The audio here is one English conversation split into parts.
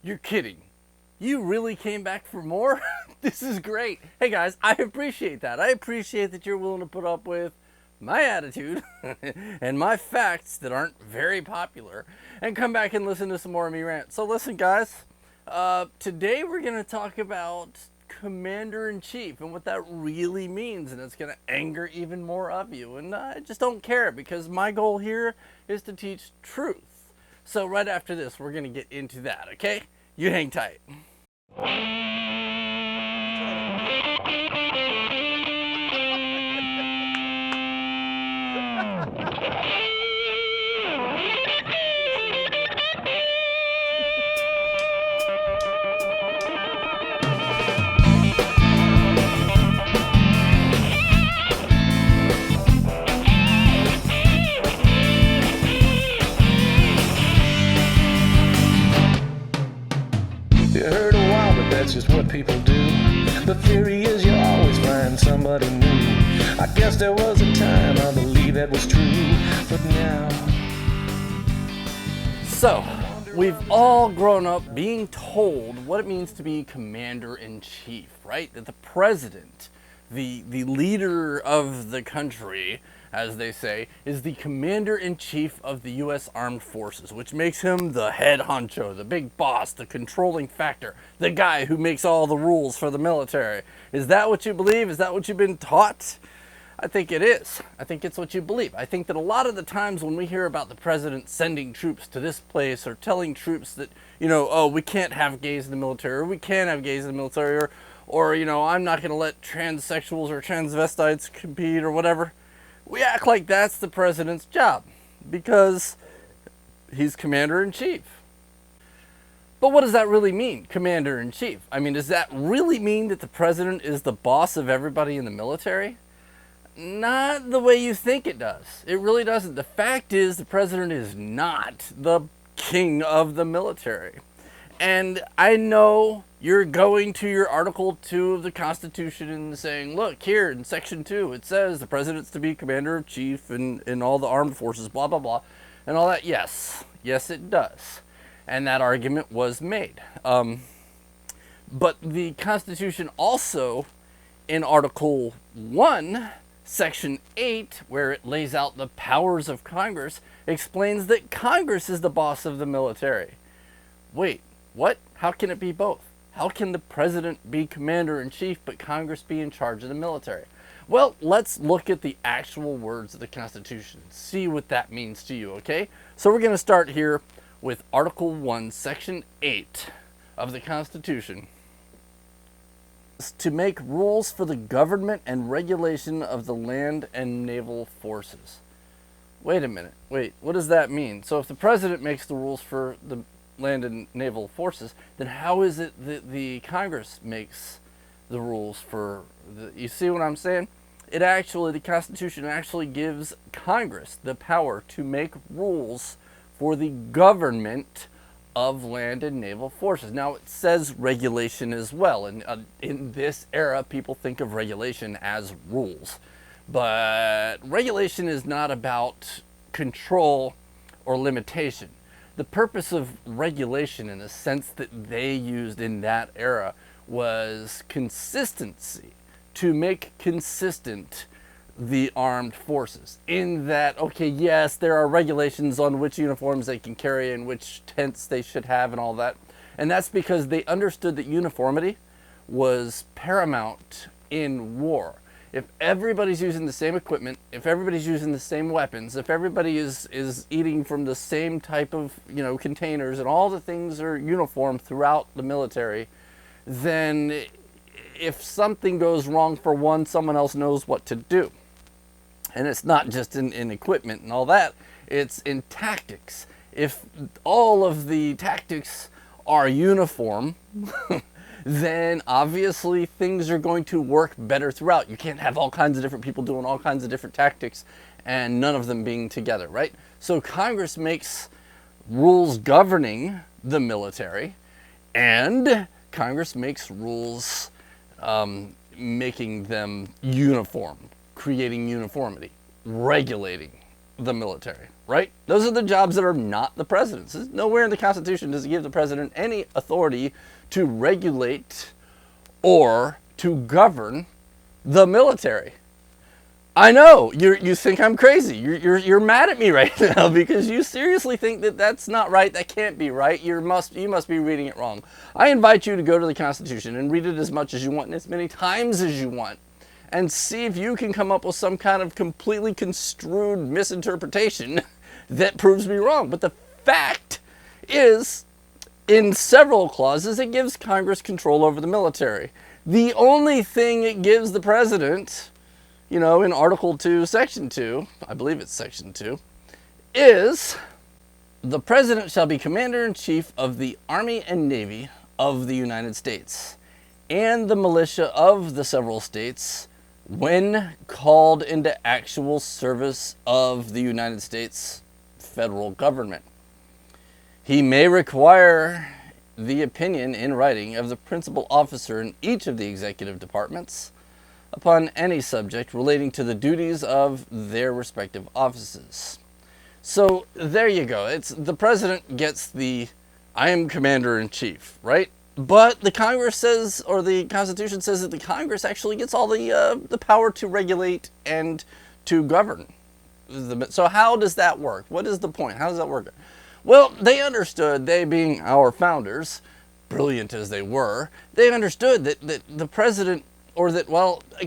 You're kidding. You really came back for more? This is great. Hey guys, I appreciate that. I appreciate that you're willing to put up with my attitude and my facts that aren't very popular and come back and listen to some more of me rant. So listen guys, today we're going to talk about Commander-in-Chief and what that really means, and it's going to anger even more of you, and I just don't care because my goal here is to teach truth. So right after this we're going to get into that, okay? You hang tight. You heard a while, but that's just what people do. The theory is you always find somebody new. I guess there was a time I believe that was true, but now. So, we've all grown up being told what it means to be Commander-in-Chief, right? That the president, the leader of the country, as they say, is the Commander-in-Chief of the U.S. Armed Forces, which makes him the head honcho, the big boss, the controlling factor, the guy who makes all the rules for the military. Is that what you believe? Is that what you've been taught? I think it is. I think it's what you believe. I think that a lot of the times when we hear about the president sending troops to this place or telling troops that, oh, we can't have gays in the military, or we can have gays in the military, or I'm not going to let transsexuals or transvestites compete or whatever, we act like that's the president's job because he's Commander-in-Chief. But what does that really mean, Commander-in-Chief? I mean, does that really mean that the president is the boss of everybody in the military? Not the way you think it does. It really doesn't. The fact is the president is not the king of the military. And I know you're going to your Article 2 of the Constitution and saying, look, here in Section 2, it says the president's to be Commander-in-Chief in all the armed forces, blah, blah, blah, and all that. Yes, it does. And that argument was made. But the Constitution also, in Article 1, Section 8, where it lays out the powers of Congress, explains that Congress is the boss of the military. Wait, what? How can it be both? How can the president be Commander-in-Chief but Congress be in charge of the military? Well, let's look at the actual words of the Constitution, see what that means to you, okay? So we're going to start here with Article 1, Section 8 of the Constitution. To make rules for the government and regulation of the land and naval forces. Wait a minute. Wait, what does that mean? So if the president makes the rules for the land and naval forces, then how is it that the Congress makes the rules for you see what I'm saying? The Constitution actually gives Congress the power to make rules for the government of land and naval forces. Now it says regulation as well, and in this era people think of regulation as rules, but regulation is not about control or limitation. The purpose of regulation, in the sense that they used in that era, was consistency, to make consistent the armed forces. In that, okay, yes, there are regulations on which uniforms they can carry and which tents they should have and all that. And that's because they understood that uniformity was paramount in war. If everybody's using the same equipment, if everybody's using the same weapons, if everybody is eating from the same type of containers, and all the things are uniform throughout the military, then if something goes wrong for one, someone else knows what to do. And it's not just in equipment and all that, it's in tactics. If all of the tactics are uniform, then obviously things are going to work better throughout. You can't have all kinds of different people doing all kinds of different tactics and none of them being together, right? So Congress makes rules governing the military, and Congress makes rules making them uniform, creating uniformity, regulating the military. right? Those are the jobs that are not the president's. Nowhere in the Constitution does it give the president any authority to regulate or to govern the military. I know you think I'm crazy. You're mad at me right now because you seriously think that that's not right. That can't be right. You must be reading it wrong. I invite you to go to the Constitution and read it as much as you want and as many times as you want, and see if you can come up with some kind of completely construed misinterpretation that proves me wrong. But the fact is, in several clauses, it gives Congress control over the military. The only thing it gives the president, in Article 2, Section 2, I believe it's Section 2, is the president shall be commander-in-chief of the Army and Navy of the United States and the militia of the several states when called into actual service of the United States federal government. He may require the opinion in writing of the principal officer in each of the executive departments upon any subject relating to the duties of their respective offices. So there you go. It's the president gets the I am commander-in-chief, right? But the Congress says, or the Constitution says, that the Congress actually gets all the power to regulate and to govern. So how does that work? What is the point? How does that work? Well, they understood, they being our founders, brilliant as they were, they understood that the president, or that,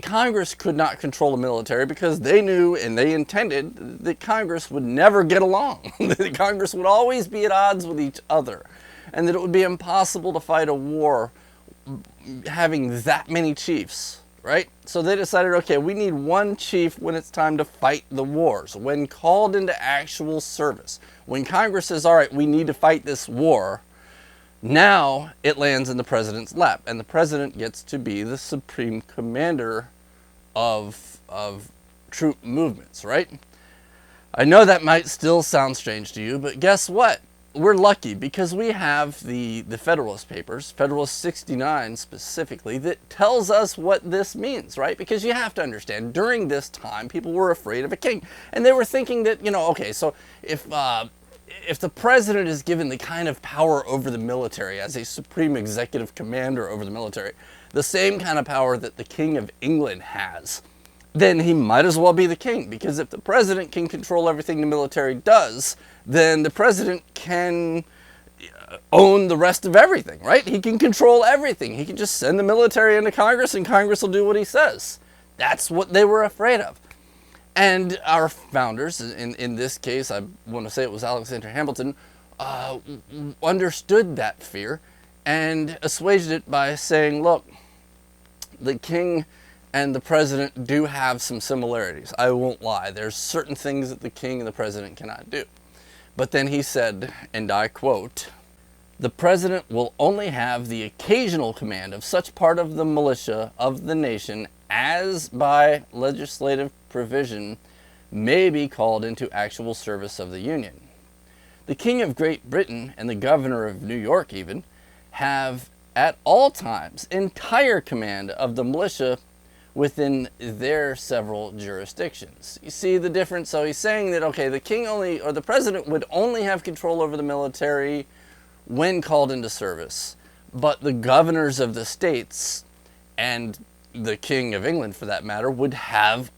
Congress could not control the military because they knew and they intended that Congress would never get along. That Congress would always be at odds with each other. And that it would be impossible to fight a war having that many chiefs, right? So they decided, okay, we need one chief when it's time to fight the wars, when called into actual service. When Congress says, all right, we need to fight this war, now it lands in the president's lap, and the president gets to be the supreme commander of troop movements, right? I know that might still sound strange to you, but guess what? We're lucky because we have the Federalist Papers, Federalist 69 specifically, that tells us what this means, right? Because you have to understand, during this time, people were afraid of a king. And they were thinking that, okay, so if the president is given the kind of power over the military as a supreme executive commander over the military, the same kind of power that the King of England has, then he might as well be the king. Because if the president can control everything the military does, then the president can own the rest of everything, right? He can control everything. He can just send the military into Congress and Congress will do what he says. That's what they were afraid of. And our founders, in this case, I want to say it was Alexander Hamilton, understood that fear and assuaged it by saying, look, the king and the president do have some similarities. I won't lie. There's certain things that the king and the president cannot do. But then he said, and I quote, "The president will only have the occasional command of such part of the militia of the nation as by legislative provision may be called into actual service of the Union. The King of Great Britain and the Governor of New York even have at all times entire command of the militia within their several jurisdictions." You see the difference? So he's saying that, okay, the king only, or the president would only have control over the military when called into service, but the governors of the states and the King of England, for that matter, would have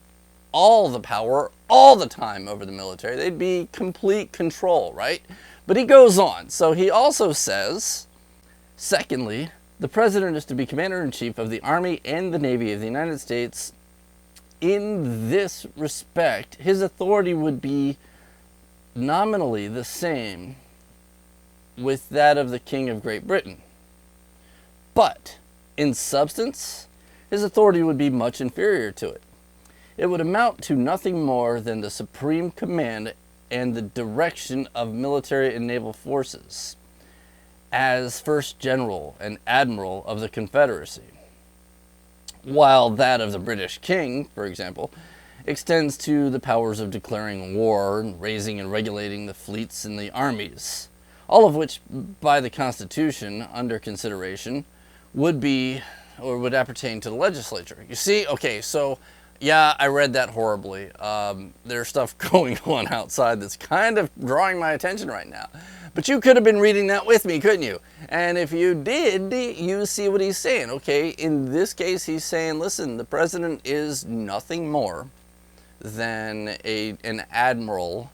all the power all the time over the military. They'd be complete control, right? But he goes on. So he also says, secondly, the president is to be commander-in-chief of the Army and the Navy of the United States. In this respect, his authority would be nominally the same with that of the King of Great Britain. But in substance, his authority would be much inferior to it. It would amount to nothing more than the supreme command and the direction of military and naval forces as First General and Admiral of the Confederacy, while that of the British King, for example, extends to the powers of declaring war and raising and regulating the fleets and the armies, all of which, by the Constitution under consideration, would be, or would appertain to the legislature. You see, okay, so Yeah, I read that horribly. There's stuff going on outside that's kind of drawing my attention right now. But you could have been reading that with me, couldn't you? And if you did, you see what he's saying. Okay, in this case, he's saying, listen, the president is nothing more than an admiral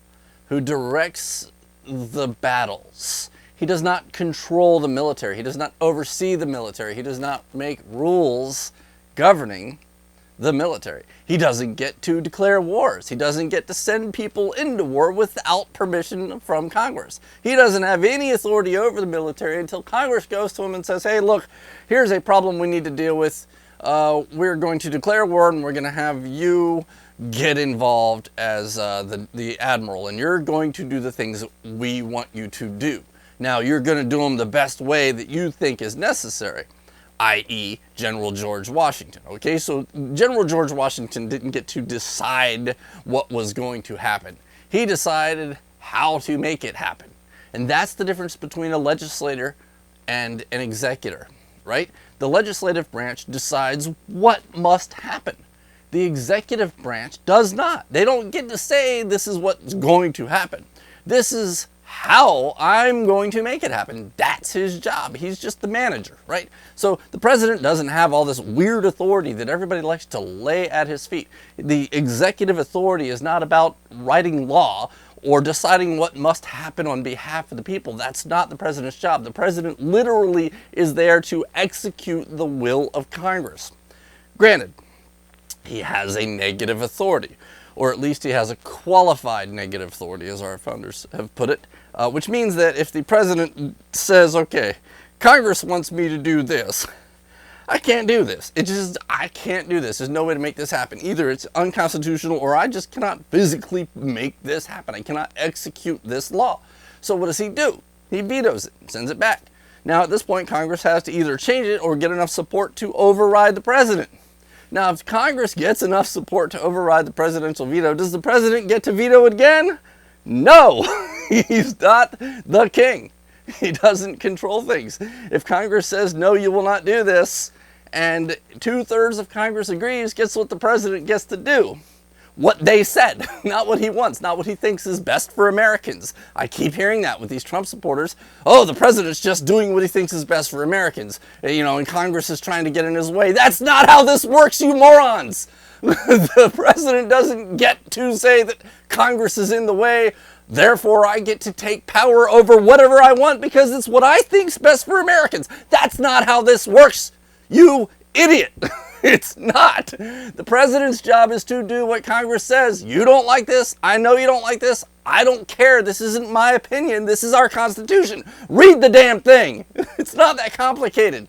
who directs the battles. He does not control the military. He does not oversee the military. He does not make rules governing the military. He doesn't get to declare wars. He doesn't get to send people into war without permission from Congress. He doesn't have any authority over the military until Congress goes to him and says, hey, look, here's a problem we need to deal with. We're going to declare war and we're going to have you get involved as the admiral, and you're going to do the things that we want you to do. Now, you're going to do them the best way that you think is necessary, i.e. General George Washington. Okay, so General George Washington didn't get to decide what was going to happen. He decided how to make it happen. And that's the difference between a legislator and an executor, right? The legislative branch decides what must happen. The executive branch does not. They don't get to say this is what's going to happen. This is how I'm going to make it happen. That's his job. He's just the manager, right? So the president doesn't have all this weird authority that everybody likes to lay at his feet. The executive authority is not about writing law or deciding what must happen on behalf of the people. That's not the president's job. The president literally is there to execute the will of Congress. Granted, he has a negative authority, or at least he has a qualified negative authority, as our founders have put it, which means that if the president says, okay, Congress wants me to do this, I can't do this. I can't do this. There's no way to make this happen. Either it's unconstitutional or I just cannot physically make this happen. I cannot execute this law. So what does he do? He vetoes it, sends it back. Now at this point, Congress has to either change it or get enough support to override the president. Now, if Congress gets enough support to override the presidential veto, does the president get to veto it again? No, he's not the king. He doesn't control things. If Congress says, no, you will not do this, and 2/3 of Congress agrees, guess what the president gets to do? What they said, not what he wants, not what he thinks is best for Americans. I keep hearing that with these Trump supporters. Oh, the president's just doing what he thinks is best for Americans. You know, and Congress is trying to get in his way. That's not how this works, you morons. The president doesn't get to say that Congress is in the way, therefore I get to take power over whatever I want because it's what I think's best for Americans. That's not how this works, you idiot. It's not. The president's job is to do what Congress says. You don't like this. I know you don't like this. I don't care. This isn't my opinion. This is our Constitution. Read the damn thing. It's not that complicated.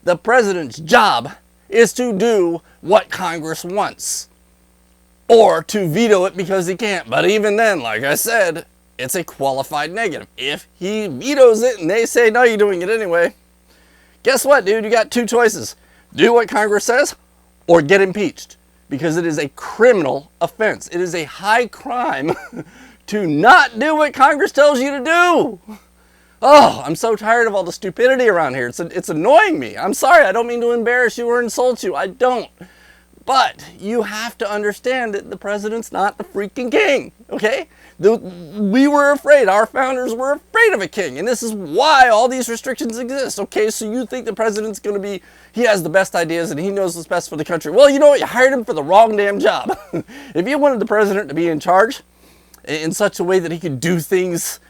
The president's job is to do what Congress wants, or to veto it because he can't. But even then, like I said, it's a qualified negative. If he vetoes it and they say, no, you're doing it anyway, guess what, dude? You got two choices. Do what Congress says or get impeached, because it is a criminal offense. It is a high crime to not do what Congress tells you to do. Oh, I'm so tired of all the stupidity around here. It's annoying me. I'm sorry. I don't mean to embarrass you or insult you. I don't. But you have to understand that the president's not the freaking king, okay? We were afraid, our founders were afraid of a king, and this is why all these restrictions exist, okay? So you think the president's going to be, he has the best ideas and he knows what's best for the country. Well, you know what? You hired him for the wrong damn job. If you wanted the president to be in charge in such a way that he could do things,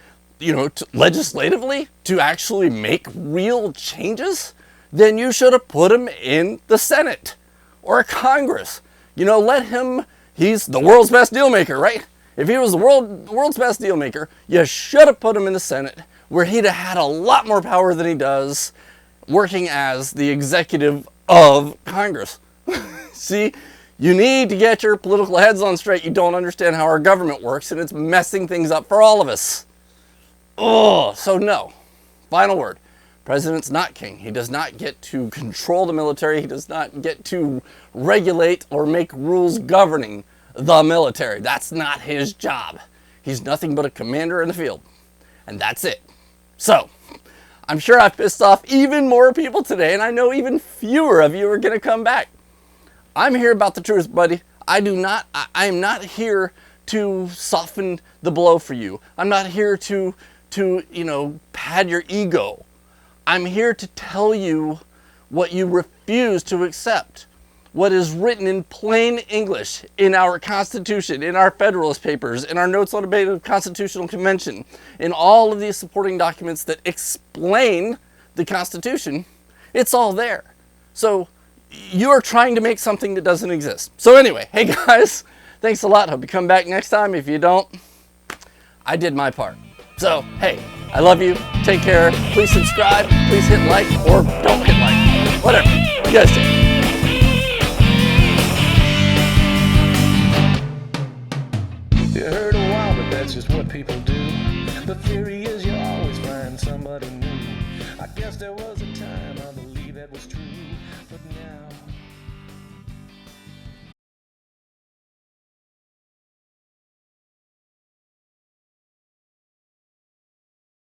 you know, legislatively to actually make real changes, then you should have put him in the Senate or Congress. You know, let him, he's the world's best deal maker, right? If he was the world's best deal maker, you should have put him in the Senate, where he'd have had a lot more power than he does, working as the executive of Congress. See, you need to get your political heads on straight. You don't understand how our government works, and it's messing things up for all of us. Oh, so no. Final word. President's not king. He does not get to control the military. He does not get to regulate or make rules governing the military. That's not his job. He's nothing but a commander in the field. And that's it. So, I'm sure I've pissed off even more people today, and I know even fewer of you are going to come back. I'm here about the truth, buddy. I am not here to soften the blow for you. I'm not here to pad your ego. I'm here to tell you what you refuse to accept. What is written in plain English in our Constitution, in our Federalist Papers, in our Notes on Debate of Constitutional Convention, in all of these supporting documents that explain the Constitution, it's all there. So you're trying to make something that doesn't exist. So anyway, hey guys, thanks a lot. Hope you come back next time. If you don't, I did my part. So, hey, I love you. Take care. Please subscribe. Please hit like, or don't hit like. Whatever. You guys take care. You heard a while, but that's just what people do. The theory is you always find somebody new. I guess there was a time I believe that was true, but now